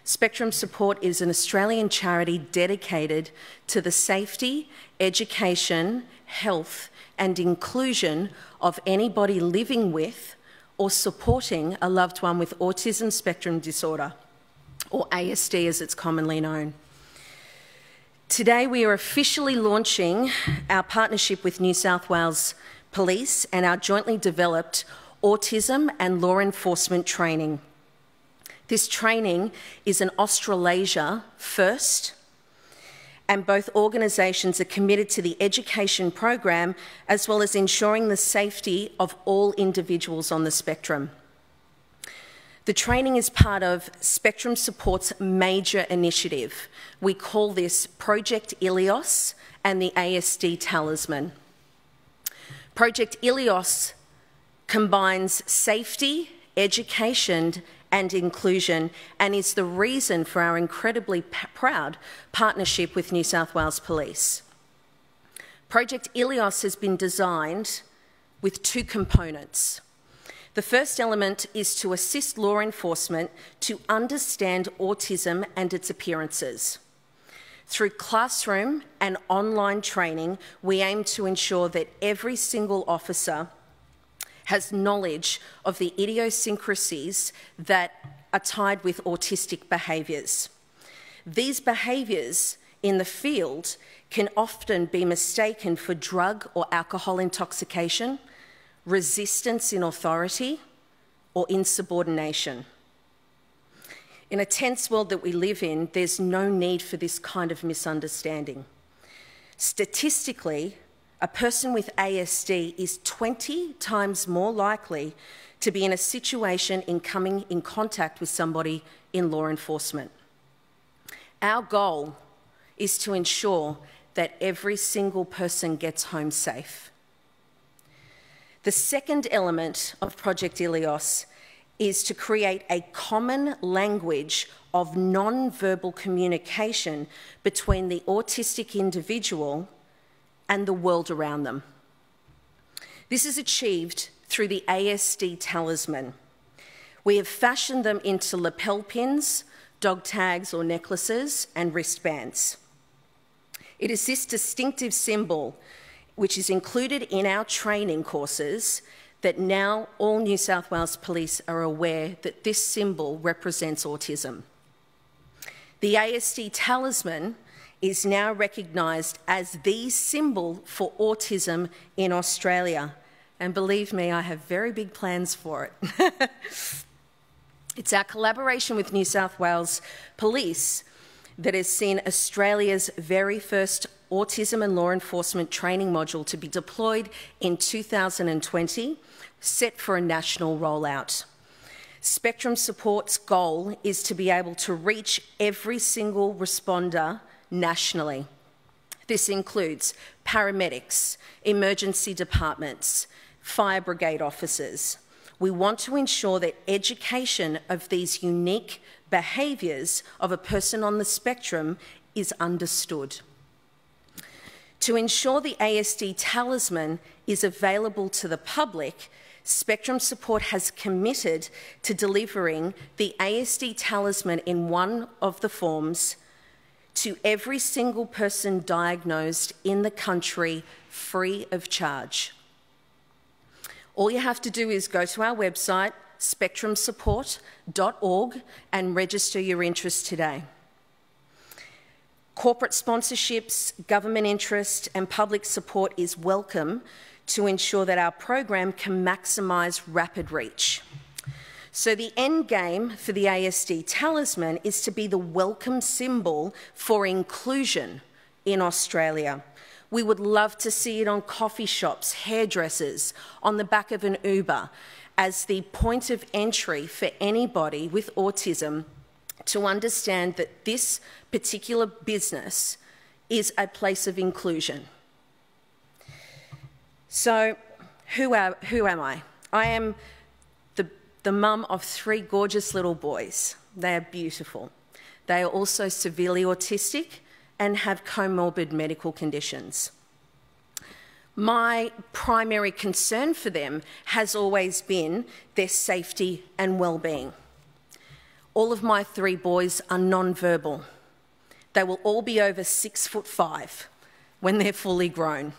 Spectrum Support is an Australian charity dedicated to the safety, education, health and inclusion of anybody living with or supporting a loved one with autism spectrum disorder, or ASD as it's commonly known. Today we are officially launching our partnership with New South Wales Police and our jointly developed Autism and Law Enforcement training. This training is an Australasia first, and both organisations are committed to the education program as well as ensuring the safety of all individuals on the spectrum. The training is part of Spectrum Support's major initiative. We call this Project Eleos and the ASD Talisman. Project Eleos combines safety, education and inclusion, and is the reason for our incredibly proud partnership with New South Wales Police. Project Eleos has been designed with two components. The first element is to assist law enforcement to understand autism and its appearances. Through classroom and online training, we aim to ensure that every single officer has knowledge of the idiosyncrasies that are tied with autistic behaviours. These behaviours in the field can often be mistaken for drug or alcohol intoxication, resistance in authority, or insubordination. In a tense world that we live in, there's no need for this kind of misunderstanding. Statistically, a person with ASD is 20 times more likely to be in a situation in coming in contact with somebody in law enforcement. Our goal is to ensure that every single person gets home safe. The second element of Project Eleos is to create a common language of non-verbal communication between the autistic individual and the world around them. This is achieved through the ASD Talisman. We have fashioned them into lapel pins, dog tags or necklaces, and wristbands. It is this distinctive symbol which is included in our training courses that now all New South Wales Police are aware that this symbol represents autism. The ASD Talisman is now recognised as the symbol for autism in Australia. And believe me, I have very big plans for it. It's our collaboration with New South Wales Police that has seen Australia's very first Autism and Law Enforcement training module to be deployed in 2020, set for a national rollout. Spectrum Support's goal is to be able to reach every single responder nationally. This includes paramedics, emergency departments, fire brigade officers. We want to ensure that education of these unique behaviours of a person on the spectrum is understood. To ensure the ASD Talisman is available to the public, Spectrum Support has committed to delivering the ASD Talisman in one of the forms to every single person diagnosed in the country free of charge. All you have to do is go to our website, spectrumsupport.org, and register your interest today. Corporate sponsorships, government interest and public support is welcome to ensure that our program can maximise rapid reach. So the end game for the ASD Talisman is to be the welcome symbol for inclusion in Australia. We would love to see it on coffee shops, hairdressers, on the back of an Uber, as the point of entry for anybody with autism to understand that this particular business is a place of inclusion. So, who am I? I am the mum of 3 gorgeous little boys. They are beautiful. They are also severely autistic and have comorbid medical conditions. My primary concern for them has always been their safety and well-being. All of my 3 boys are non-verbal. They will all be over 6'5" when they're fully grown.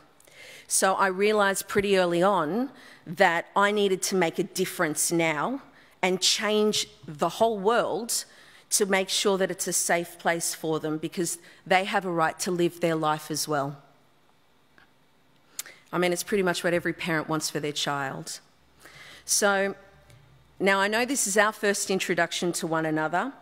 So I realised pretty early on that I needed to make a difference now and change the whole world to make sure that it's a safe place for them, because they have a right to live their life as well. I mean, it's pretty much what every parent wants for their child. So now I know this is our first introduction to one another,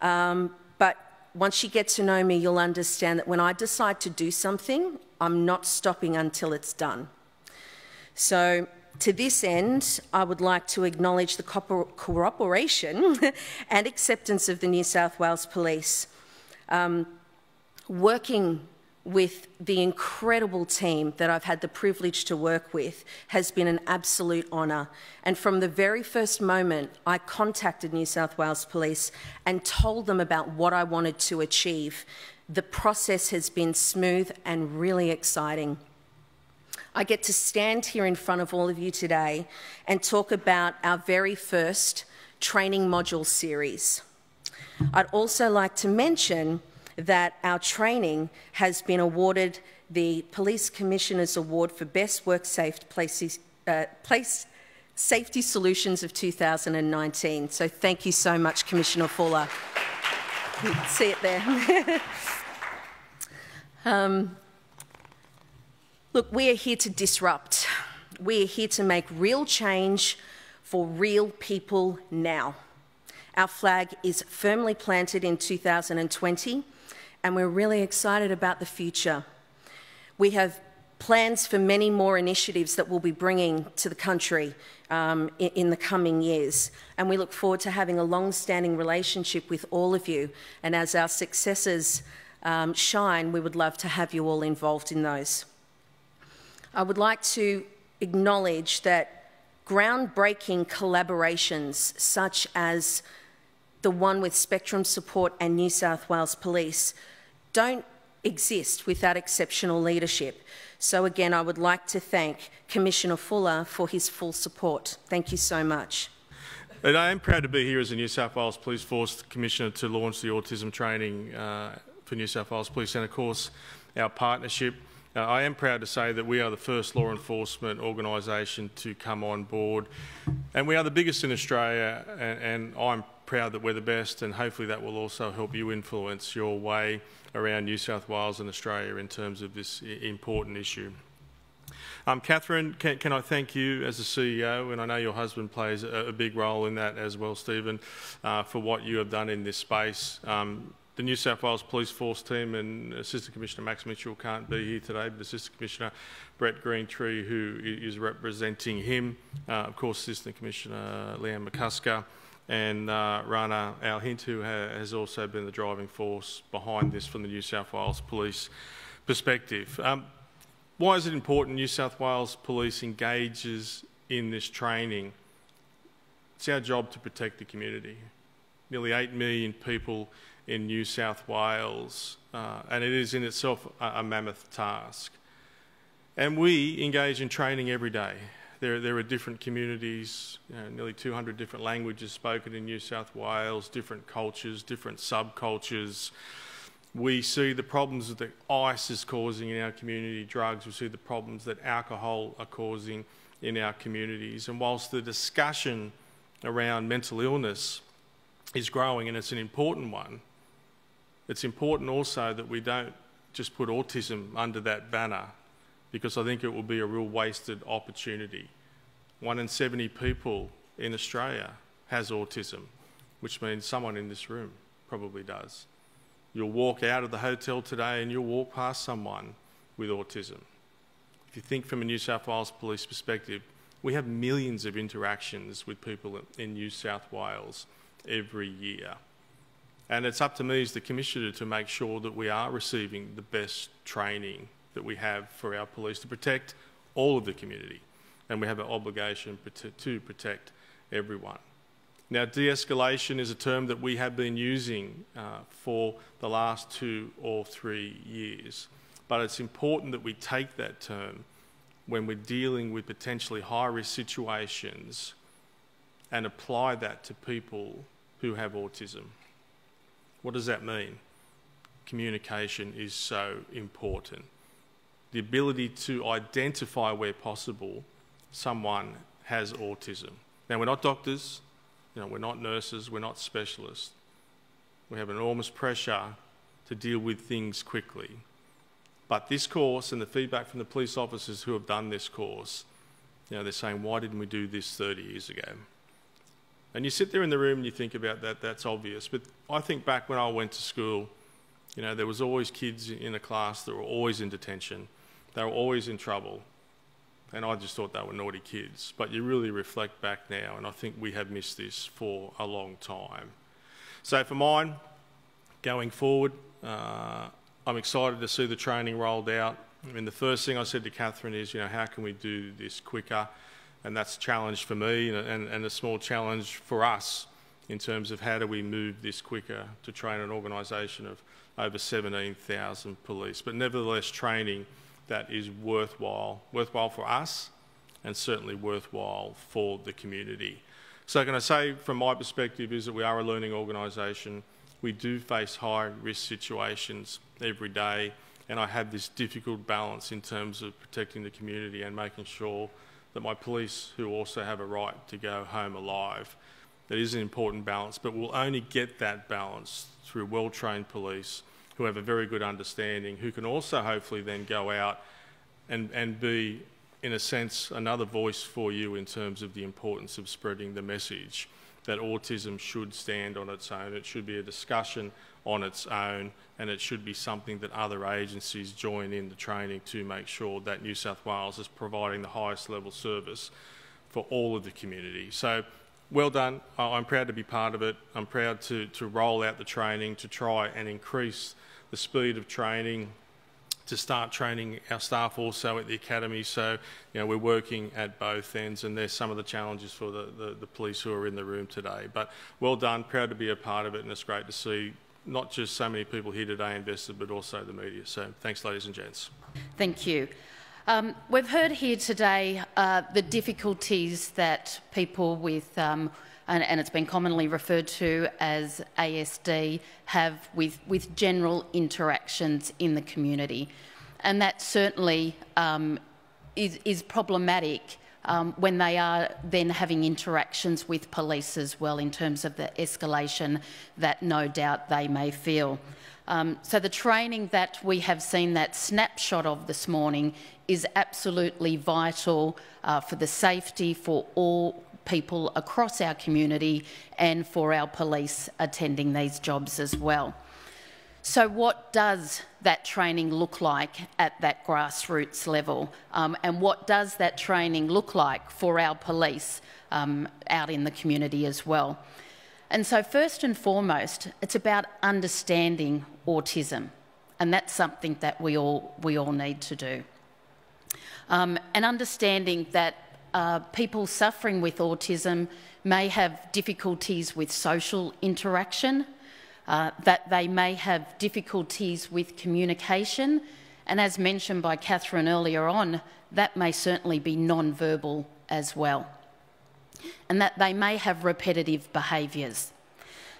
but once you get to know me, you'll understand that when I decide to do something, I'm not stopping until it's done. So to this end, I would like to acknowledge the cooperation and acceptance of the New South Wales Police. Working with the incredible team that I've had the privilege to work with has been an absolute honour. And from the very first moment, I contacted New South Wales Police and told them about what I wanted to achieve. The process has been smooth and really exciting. I get to stand here in front of all of you today and talk about our very first training module series. I'd also like to mention that our training has been awarded the Police Commissioner's Award for Best Work-Safe Place Safety Solutions of 2019. So thank you so much, Commissioner Fuller. You can see it there. Look, we are here to disrupt. We are here to make real change for real people now. Our flag is firmly planted in 2020, and we're really excited about the future. We have plans for many more initiatives that we'll be bringing to the country in the coming years, and we look forward to having a long-standing relationship with all of you, and as our successes shine, we would love to have you all involved in those. I would like to acknowledge that groundbreaking collaborations such as the one with Spectrum Support and New South Wales Police don't exist without exceptional leadership. So again, I would like to thank Commissioner Fuller for his full support. Thank you so much. And I am proud to be here as the New South Wales Police Force Commissioner to launch the autism training for New South Wales Police, and of course our partnership. I am proud to say that we are the first law enforcement organisation to come on board, and we are the biggest in Australia, and I'm proud that we're the best, and hopefully that will also help you influence your way around New South Wales and Australia in terms of this important issue. Catherine, can I thank you as the CEO, and I know your husband plays a big role in that as well, Stephen, for what you have done in this space. The New South Wales Police Force team and Assistant Commissioner Max Mitchell can't be here today, but Assistant Commissioner Brett Greentree, who is representing him, of course Assistant Commissioner Leanne McCusker, and Rana Al-Hint, who has also been the driving force behind this from the New South Wales Police perspective. Why is it important New South Wales Police engages in this training? It's our job to protect the community. Nearly 8 million people in New South Wales, and it is in itself a mammoth task. And we engage in training every day. There are different communities, nearly 200 different languages spoken in New South Wales, different cultures, different subcultures. We see the problems that ice is causing in our community, drugs. We see the problems that alcohol are causing in our communities. And whilst the discussion around mental illness is growing, and it's an important one, it's important also that we don't just put autism under that banner, because I think it will be a real wasted opportunity. 1 in 70 people in Australia has autism, which means someone in this room probably does. You'll walk out of the hotel today and you'll walk past someone with autism. If you think from a New South Wales Police perspective, we have millions of interactions with people in New South Wales every year. And it's up to me as the Commissioner to make sure that we are receiving the best training that we have for our police to protect all of the community. And we have an obligation to protect everyone. Now, de-escalation is a term that we have been using for the last 2 or 3 years. But it's important that we take that term when we're dealing with potentially high-risk situations and apply that to people who have autism. What does that mean? Communication is so important. The ability to identify where possible someone has autism. Now, we're not doctors, we're not nurses, we're not specialists. We have enormous pressure to deal with things quickly. But this course and the feedback from the police officers who have done this course, they're saying, why didn't we do this 30 years ago? And you sit there in the room and you think about that, that's obvious. But I think back when I went to school, there was always kids in a class that were always in detention. They were always in trouble. And I just thought they were naughty kids. But you really reflect back now, and I think we have missed this for a long time. So for mine, going forward, I'm excited to see the training rolled out. I mean, the first thing I said to Catherine is, how can we do this quicker? And that's a challenge for me and a small challenge for us in terms of how do we move this quicker to train an organisation of over 17,000 police. But nevertheless, training that is worthwhile for us and certainly worthwhile for the community. So can I say from my perspective is that we are a learning organisation. We do face high-risk situations every day, and I have this difficult balance in terms of protecting the community and making sure that my police, who also have a right to go home alive, that is an important balance, but we'll only get that balance through well-trained police who have a very good understanding, who can also hopefully then go out and be, in a sense, another voice for you in terms of the importance of spreading the message that autism should stand on its own. It should be a discussion on its own, and it should be something that other agencies join in the training to make sure that New South Wales is providing the highest level service for all of the community. So well done. I'm proud to be part of it. I'm proud to roll out the training, to try and increase the speed of training, to start training our staff also at the academy. So, we're working at both ends, and there's some of the challenges for the police who are in the room today. But well done, proud to be a part of it, and it's great to see not just so many people here today invested, but also the media. So thanks, ladies and gents. Thank you. We've heard here today the difficulties that people with and it's been commonly referred to as ASD, have with general interactions in the community. And that certainly is problematic when they are then having interactions with police as well, in terms of the escalation that no doubt they may feel. So the training that we have seen that snapshot of this morning is absolutely vital for the safety for all people across our community and for our police attending these jobs as well. So what does that training look like at that grassroots level? And what does that training look like for our police out in the community as well? And so first and foremost, it's about understanding autism, and that's something that we all need to do. And understanding that people suffering with autism may have difficulties with social interaction, that they may have difficulties with communication, and as mentioned by Catherine earlier on, that may certainly be non-verbal as well, and that they may have repetitive behaviours.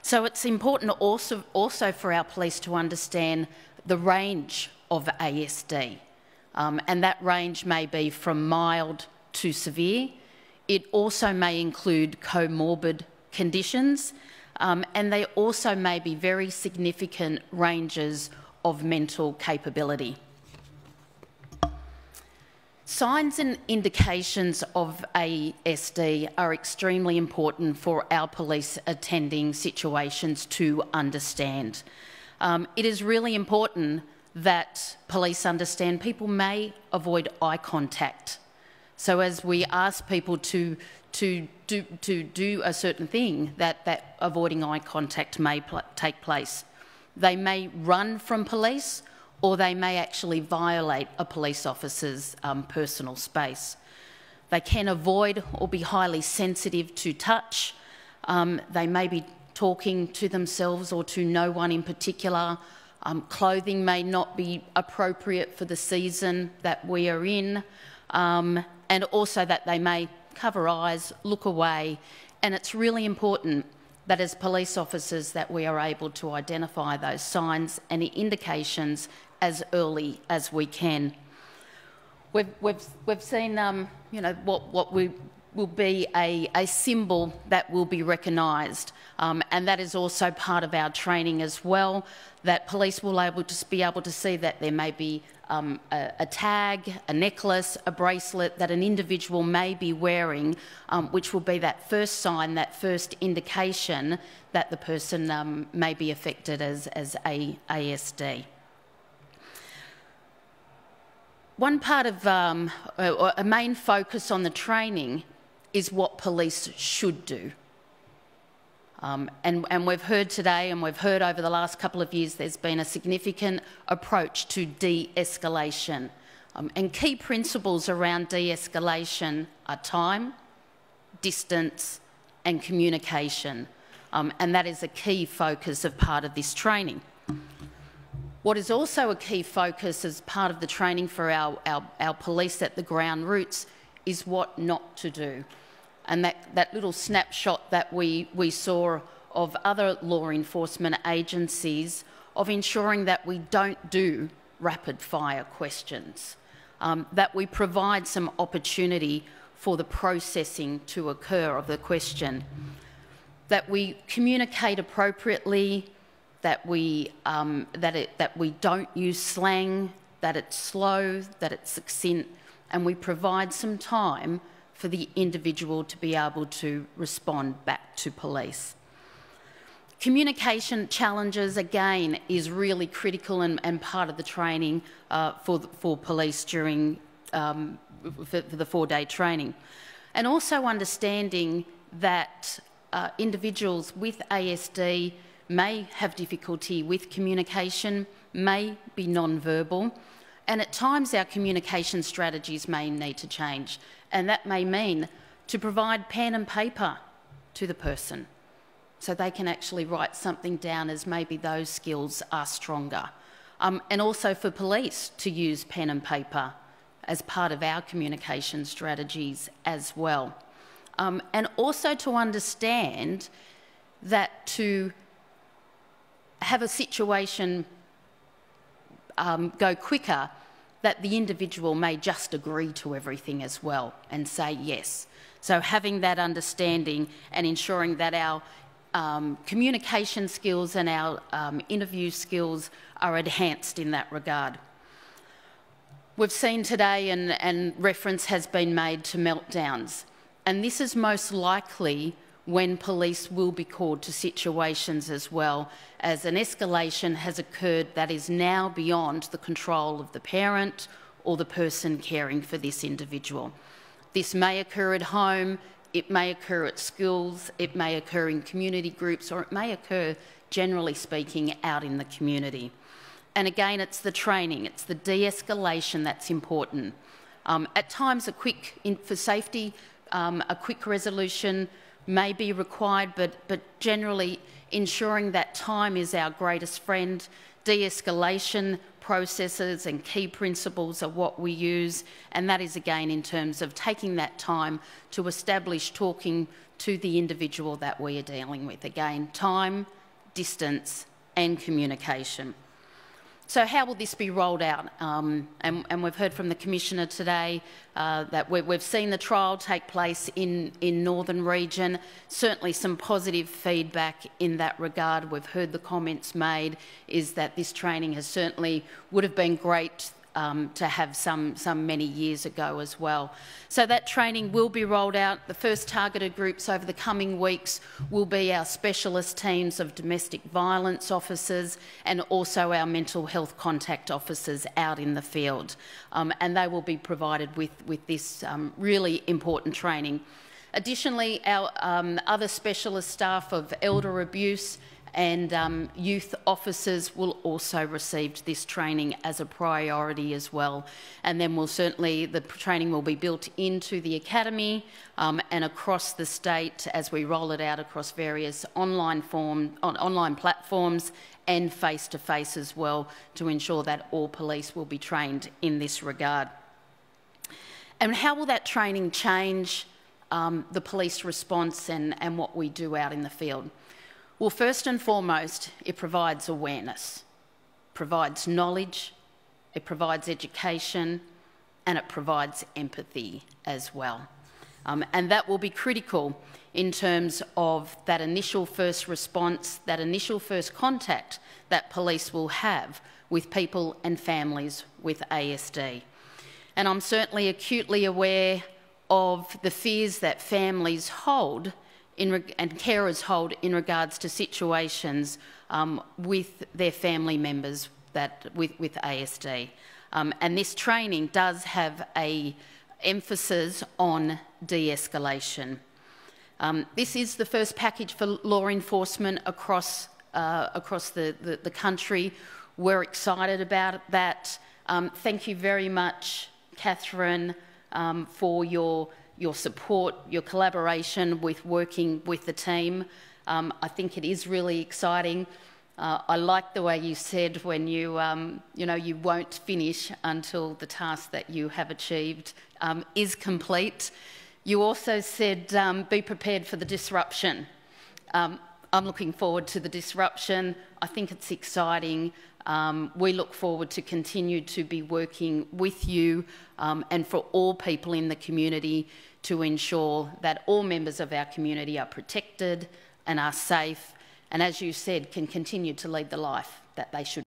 So it's important also for our police to understand the range of ASD, and that range may be from mild to severe. It also may include comorbid conditions, and they also may be very significant ranges of mental capability. Signs and indications of ASD are extremely important for our police attending situations to understand. It is really important that police understand people may avoid eye contact. So as we ask people to do a certain thing, that avoiding eye contact may take place. They may run from police, or they may actually violate a police officer's personal space. They can avoid or be highly sensitive to touch. They may be talking to themselves or to no one in particular. Clothing may not be appropriate for the season that we are in. And also that they may cover eyes, look away, and it's really important that as police officers that we are able to identify those signs and indications as early as we can. We've seen, you know, what we will be a symbol that will be recognised, and that is also part of our training as well, that police will be able to see that there may be a tag, a necklace, a bracelet that an individual may be wearing, which will be that first sign, that first indication that the person may be affected as ASD. One part of a main focus on the training is what police should do. And we've heard today, and we've heard over the last couple of years, there's been a significant approach to de-escalation. And key principles around de-escalation are time, distance, and communication. And that is a key focus of part of this training. What is also a key focus as part of the training for our police at the ground roots is what not to do. And that little snapshot that we saw of other law enforcement agencies of ensuring that we don't do rapid fire questions, that we provide some opportunity for the processing to occur of the question, that we communicate appropriately, that we don't use slang, that it's slow, that it's succinct, and we provide some time for the individual to be able to respond back to police. Communication challenges, again, is really critical and part of the training for police during for the 4-day training. And also understanding that individuals with ASD may have difficulty with communication, may be non-verbal, and at times our communication strategies may need to change. And that may mean to provide pen and paper to the person so they can actually write something down as maybe those skills are stronger. And also for police to use pen and paper as part of our communication strategies as well. And also to understand that to have a situation go quicker, that the individual may just agree to everything as well and say yes. So having that understanding and ensuring that our communication skills and our interview skills are enhanced in that regard. We've seen today, and reference has been made to meltdowns, and this is most likely when police will be called to situations as well, as an escalation has occurred that is now beyond the control of the parent or the person caring for this individual. This may occur at home, it may occur at schools, it may occur in community groups, or it may occur, generally speaking, out in the community. And again, it's the training, it's the de-escalation that's important. At times, for safety, a quick resolution may be required, but generally ensuring that time is our greatest friend. De-escalation processes and key principles are what we use, and that is again in terms of taking that time to establish talking to the individual that we are dealing with. Again, time, distance and communication. So how will this be rolled out? And we've heard from the Commissioner today that we've seen the trial take place in Northern Region. Certainly some positive feedback in that regard. We've heard the comments made is that this training has certainly would have been great to have some many years ago as well. So that training will be rolled out. The first targeted groups over the coming weeks will be our specialist teams of domestic violence officers and also our mental health contact officers out in the field. And they will be provided with this really important training. Additionally, our other specialist staff of elder abuse and youth officers will also receive this training as a priority as well. And then the training will be built into the academy and across the state as we roll it out across various online platforms and face-to-face as well, to ensure that all police will be trained in this regard. And how will that training change the police response and what we do out in the field? Well, first and foremost, it provides awareness, provides knowledge, it provides education, and it provides empathy as well. And that will be critical in terms of that initial first response, that initial first contact that police will have with people and families with ASD. And I'm certainly acutely aware of the fears that families hold and carers hold in regards to situations with their family members with ASD. And this training does have an emphasis on de-escalation. This is the first package for law enforcement across the country. We're excited about that. Thank you very much, Catherine, for your support, your collaboration with working with the team. I think it is really exciting. I like the way you said when you you won't finish until the task that you have achieved is complete. You also said be prepared for the disruption. I'm looking forward to the disruption. I think it's exciting. We look forward to continue to be working with you and for all people in the community to ensure that all members of our community are protected and are safe, and as you said, can continue to lead the life that they should.